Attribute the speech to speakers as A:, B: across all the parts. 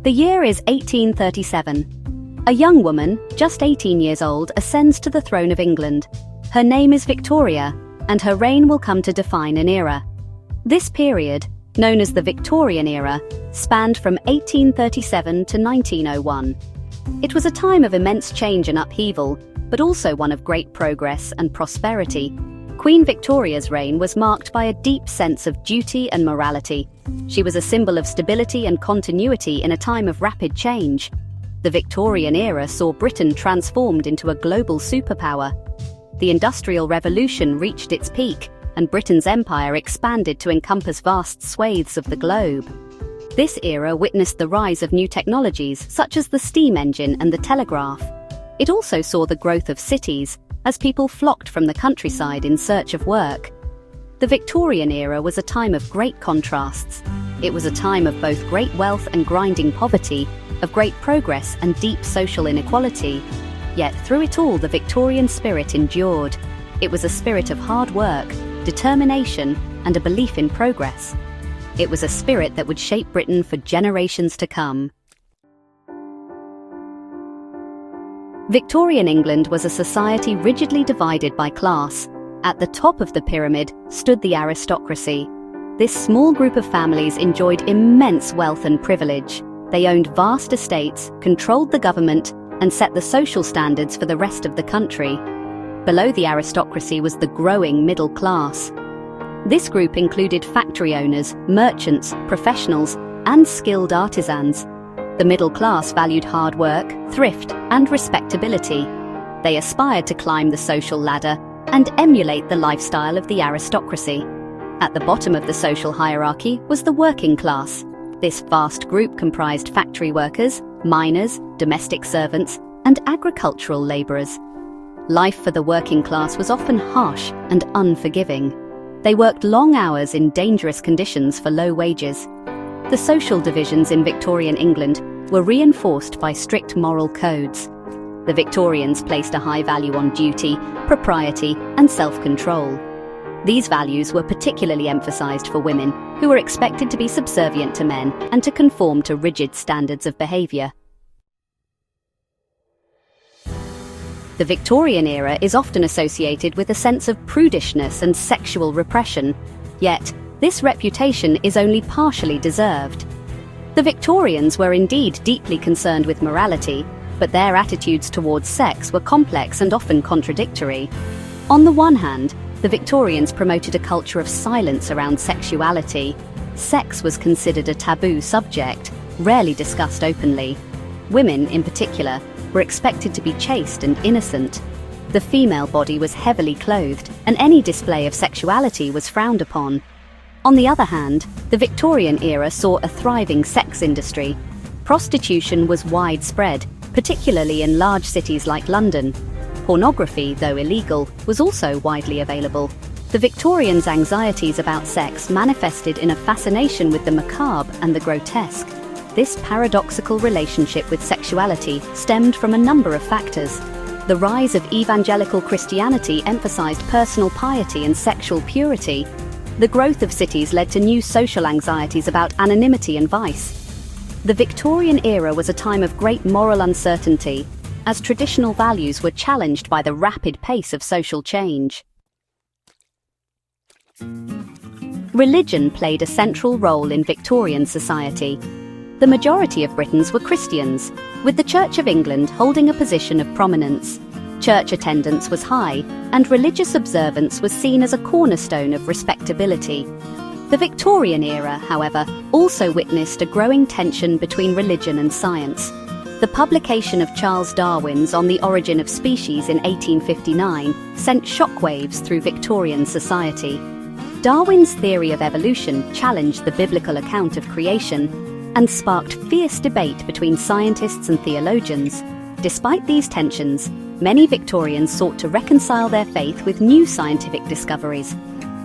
A: The year is 1837. A young woman, just 18 years old, ascends to the throne of England. Her name is Victoria, and her reign will come to define an era. This period, known as the Victorian era, spanned from 1837 to 1901. It was a time of immense change and upheaval, but also one of great progress and prosperity. Queen Victoria's reign was marked by a deep sense of duty and morality. She was a symbol of stability and continuity in a time of rapid change. The Victorian era saw Britain transformed into a global superpower. The Industrial Revolution reached its peak, and Britain's empire expanded to encompass vast swathes of the globe. This era witnessed the rise of new technologies such as the steam engine and the telegraph. It also saw the growth of cities, as people flocked from the countryside in search of work. The Victorian era was a time of great contrasts. It was a time of both great wealth and grinding poverty, of great progress and deep social inequality. Yet through it all, the Victorian spirit endured. It was a spirit of hard work, determination, and a belief in progress. It was a spirit that would shape Britain for generations to come. Victorian England was a society rigidly divided by class. At the top of the pyramid stood the aristocracy. This small group of families enjoyed immense wealth and privilege. They owned vast estates, controlled the government, and set the social standards for the rest of the country. Below the aristocracy was the growing middle class. This group included factory owners, merchants, professionals, and skilled artisans. The middle class valued hard work, thrift, and respectability. They aspired to climb the social ladder and emulate the lifestyle of the aristocracy. At the bottom of the social hierarchy was the working class. This vast group comprised factory workers, miners, domestic servants, and agricultural labourers. Life for the working class was often harsh and unforgiving. They worked long hours in dangerous conditions for low wages. The social divisions in Victorian England were reinforced by strict moral codes. The Victorians placed a high value on duty, propriety, and self-control. These values were particularly emphasized for women, who were expected to be subservient to men and to conform to rigid standards of behavior. The Victorian era is often associated with a sense of prudishness and sexual repression, yet this reputation is only partially deserved. The Victorians were indeed deeply concerned with morality, but their attitudes towards sex were complex and often contradictory. On the one hand, the Victorians promoted a culture of silence around sexuality. Sex was considered a taboo subject, rarely discussed openly. Women, in particular, were expected to be chaste and innocent. The female body was heavily clothed, and any display of sexuality was frowned upon. On the other hand, the Victorian era saw a thriving sex industry. Prostitution was widespread, particularly in large cities like London. Pornography, though illegal, was also widely available. The Victorians' anxieties about sex manifested in a fascination with the macabre and the grotesque. This paradoxical relationship with sexuality stemmed from a number of factors. The rise of evangelical Christianity emphasized personal piety and sexual purity. The growth of cities led to new social anxieties about anonymity and vice. The Victorian era was a time of great moral uncertainty, as traditional values were challenged by the rapid pace of social change. Religion played a central role in Victorian society. The majority of Britons were Christians, with the Church of England holding a position of prominence. Church attendance was high, and religious observance was seen as a cornerstone of respectability. The Victorian era, however, also witnessed a growing tension between religion and science. The publication of Charles Darwin's On the Origin of Species in 1859 sent shockwaves through Victorian society. Darwin's theory of evolution challenged the biblical account of creation and sparked fierce debate between scientists and theologians. Despite these tensions, many Victorians sought to reconcile their faith with new scientific discoveries.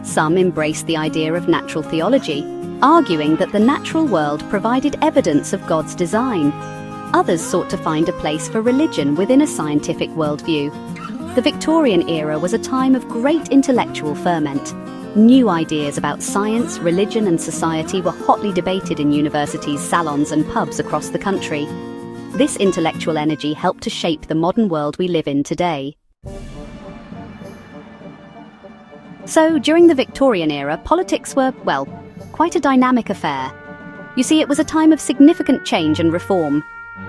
A: Some embraced the idea of natural theology, arguing that the natural world provided evidence of God's design. Others sought to find a place for religion within a scientific worldview. The Victorian era was a time of great intellectual ferment. New ideas about science, religion, and society were hotly debated in universities, salons, and pubs across the country. This intellectual energy helped to shape the modern world we live in today. So, during the Victorian era, politics were, well, quite a dynamic affair. You see, it was a time of significant change and reform.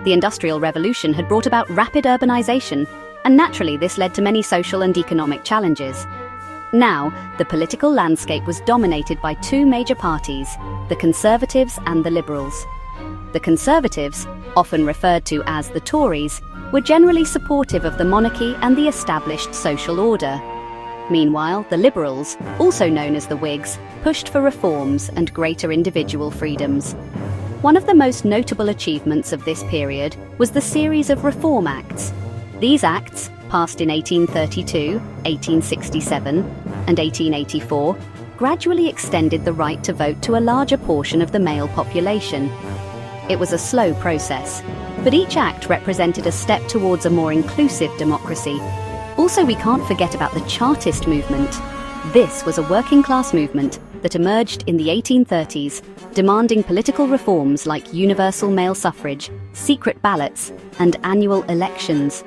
A: The Industrial Revolution had brought about rapid urbanization, and naturally this led to many social and economic challenges. Now, the political landscape was dominated by two major parties, the Conservatives and the Liberals. The Conservatives, often referred to as the Tories, were generally supportive of the monarchy and the established social order. Meanwhile, the Liberals, also known as the Whigs, pushed for reforms and greater individual freedoms. One of the most notable achievements of this period was the series of Reform Acts. These acts, passed in 1832, 1867, and 1884, gradually extended the right to vote to a larger portion of the male population. It was a slow process, but each act represented a step towards a more inclusive democracy. Also, we can't forget about the Chartist movement. This was a working-class movement that emerged in the 1830s, demanding political reforms like universal male suffrage, secret ballots, and annual elections.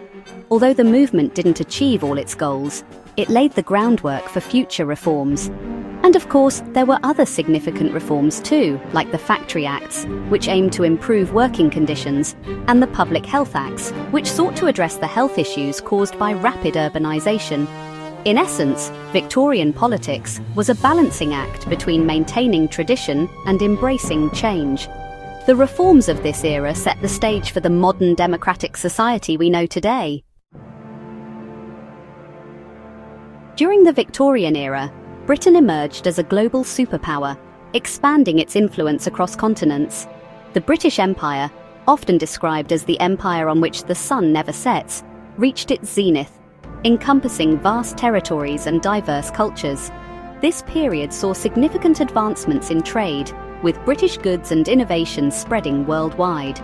A: Although the movement didn't achieve all its goals, it laid the groundwork for future reforms. And of course, there were other significant reforms too, like the Factory Acts, which aimed to improve working conditions, and the Public Health Acts, which sought to address the health issues caused by rapid urbanization. In essence, Victorian politics was a balancing act between maintaining tradition and embracing change. The reforms of this era set the stage for the modern democratic society we know today. During the Victorian era, Britain emerged as a global superpower, expanding its influence across continents. The British Empire, often described as the empire on which the sun never sets, reached its zenith, encompassing vast territories and diverse cultures. This period saw significant advancements in trade, with British goods and innovations spreading worldwide.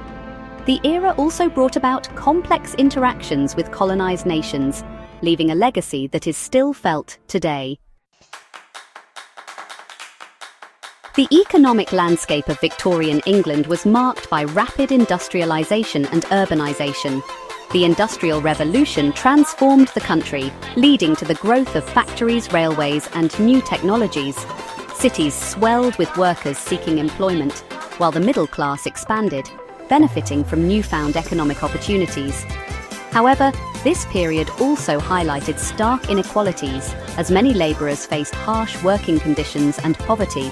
A: The era also brought about complex interactions with colonized nations, leaving a legacy that is still felt today. The economic landscape of Victorian England was marked by rapid industrialization and urbanization. The Industrial Revolution transformed the country, leading to the growth of factories, railways, and new technologies. Cities swelled with workers seeking employment, while the middle class expanded, benefiting from newfound economic opportunities. However, this period also highlighted stark inequalities, as many labourers faced harsh working conditions and poverty.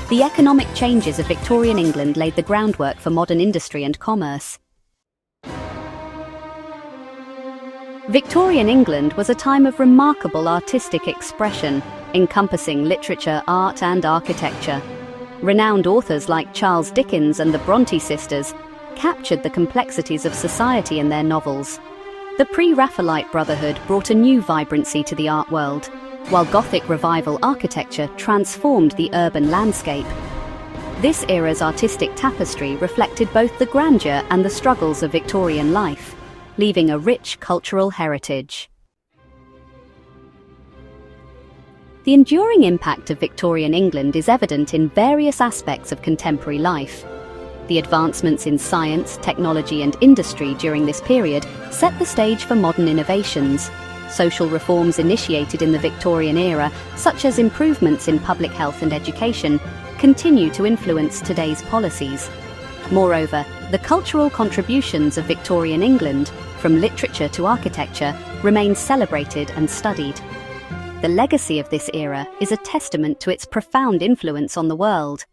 A: The economic changes of Victorian England laid the groundwork for modern industry and commerce. Victorian England was a time of remarkable artistic expression, encompassing literature, art, and architecture. Renowned authors like Charles Dickens and the Bronte sisters captured the complexities of society in their novels. The Pre-Raphaelite Brotherhood brought a new vibrancy to the art world, while Gothic Revival architecture transformed the urban landscape. This era's artistic tapestry reflected both the grandeur and the struggles of Victorian life, leaving a rich cultural heritage. The enduring impact of Victorian England is evident in various aspects of contemporary life. The advancements in science, technology, and industry during this period set the stage for modern innovations. Social reforms initiated in the Victorian era, such as improvements in public health and education, continue to influence today's policies. Moreover, the cultural contributions of Victorian England, from literature to architecture, remain celebrated and studied. The legacy of this era is a testament to its profound influence on the world.